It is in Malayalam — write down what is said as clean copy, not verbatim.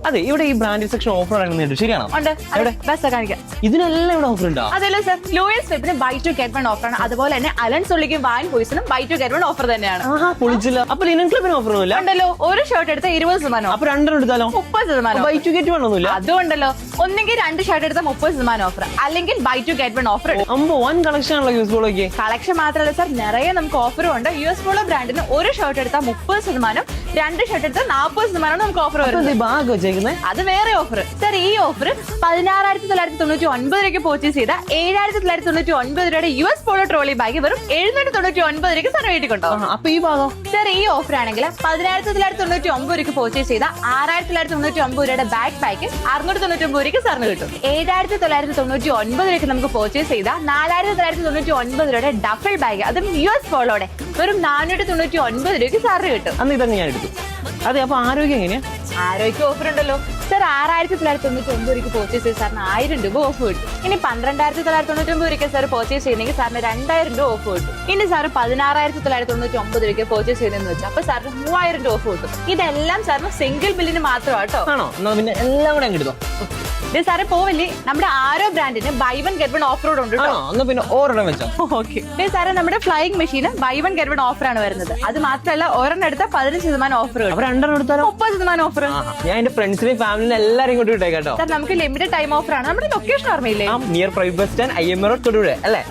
അതെ, ഇവിടെ ഈ ബ്രാൻഡഡ് സെക്ഷൻ ഓഫർ ഇറങ്ങുന്നുണ്ട്, ശരിയാണോ? ഇതിനെല്ലാം ഇവിടെ ഓഫർ ഉണ്ടോ? അതല്ലോ സർ, ലൂയിസ് ഫിലിപ്പിന് ബൈ ടു ഗെറ്റ് വൺ ഓഫറാണ്. അതുപോലെ തന്നെ അലൻ സൊള്ളിക്കും വാൻ ബോയ്സിനും buy two get one offer തന്നെയാണ്. പൊളിച്ചില്ല. അപ്പൊ ലിനൻ ക്ലബിന് ഓഫർ ഒന്നുമില്ല? ഉണ്ടല്ലോ, ഒരു ഷർട്ട് എടുത്ത 20%. അപ്പൊ രണ്ടെണ്ണം എടുത്താലോ? 30%. ബൈ ടു ഗെറ്റ് വൺ ഒന്നുമില്ല? അതുകൊണ്ടല്ലോ, ഒന്നെങ്കിൽ 2 ഷർട്ട് എടുത്ത 30% ഓഫർ, അല്ലെങ്കിൽ buy two get one offer. അമ്പോ, വൻ കളക്ഷൻ ആണല്ലോ യൂസ് പോളോക്ക്. കളക്ഷൻ മാത്രമല്ല സർ, നിറയെ നമുക്ക് ഓഫറും ഉണ്ട്. US പോളോ ബ്രാൻഡിന് ഒരു ഷർട്ട് എടുത്താൽ 30%, 2 ഷർട്ട് എടുത്താൽ 40% നമുക്ക് ഓഫർ വരുന്നത്. അത് വേറെ ഓഫർ സർ. ഈ ഓഫർ 16,999 രൂപയ്ക്ക് പർച്ചേസ് ചെയ്ത 7,999 രൂപയുടെ US പോളോ ട്രോളി ബാഗ് വെറും 799 രൂപയ്ക്ക് സാർ വീട്ടിൽ കൊണ്ടുപോകും. അപ്പൊ ഈ ഭാഗം സർ, ഈ ഓഫർ ആണെങ്കിൽ 16,999 രൂപയ്ക്ക് പർച്ചേസ് ചെയ്ത 6,999 രൂപയുടെ ബാക്ക് പാക്ക് 699 രൂപയ്ക്ക് സാറിന് കിട്ടും. 7,999 രൂപയ്ക്ക് നമുക്ക് പർച്ചേസ് ചെയ്ത 4,999 രൂപയുടെ ഡഫൽ ബാഗ്, അതും US പോളോടെ വെറും 499 രൂപയ്ക്ക് സാറിന് കിട്ടും. അന്ന് ഇതന്നെ ഞാൻ എടുത്തു. അതെ, അപ്പൊ ആരോഗ്യം എങ്ങനെയാ? ആരോഗ്യ ഓഫർ ഉണ്ടല്ലോ സർ. 6,999 രൂപയ്ക്ക് പർച്ചേസ് ചെയ്ത് സാറിന് 1000 രൂപ ഓഫ് കിട്ടും. ഇനി 12,999 രൂപയ്ക്ക് സാർ പർച്ചേസ് ചെയ്യുന്നെങ്കിൽ സാറിന് 2000 രൂപ ഓഫ് കിട്ടും. ഇനി സാർ 16,999 രൂപയ്ക്ക് പർച്ചേസ് ചെയ്തെന്ന് വെച്ചാൽ അപ്പൊ സാറിന് 3000 രൂപ ഓഫ് കിട്ടും. ഇതെല്ലാം സാറിന് സിംഗിൾ ബില്ലിന് മാത്രമാട്ടോ. ആണോ? എന്നാ പിന്നെ എല്ലാം കൂടെ അങ്ങ് എടുത്തോ. സാറെ പോവല്ലേ, നമ്മുടെ ആരോ ബ്രാൻഡിന് buy one get one offer ഉണ്ട്. പിന്നെ ഓരോണം വെച്ചോ. ഓക്കെ സാറെ, നമ്മുടെ ഫ്ലൈയിങ് മെഷീന് buy one get one offer ആണ് വരുന്നത്. അത് മാത്രമല്ല, ഒരെണ്ണം എടുത്ത 15% ഓഫർ, രണ്ടെണ്ണം എടുത്താലോ 30% ഓഫർ. ഞാൻ എന്റെ ഫ്രണ്ട്സിനെയും ഫാമിലിനെ എല്ലാരും ഇങ്ങോട്ട് വിട്ടേക്കാട്ടോ. സാർ, നമുക്ക് ലിമിറ്റഡ് ടൈം ഓഫർ ആണ്. നമ്മുടെ ലൊക്കേഷൻ ഓർമ്മയില്ലേ? Near private bus stand, IMA road, Thodupuzha അല്ലേ?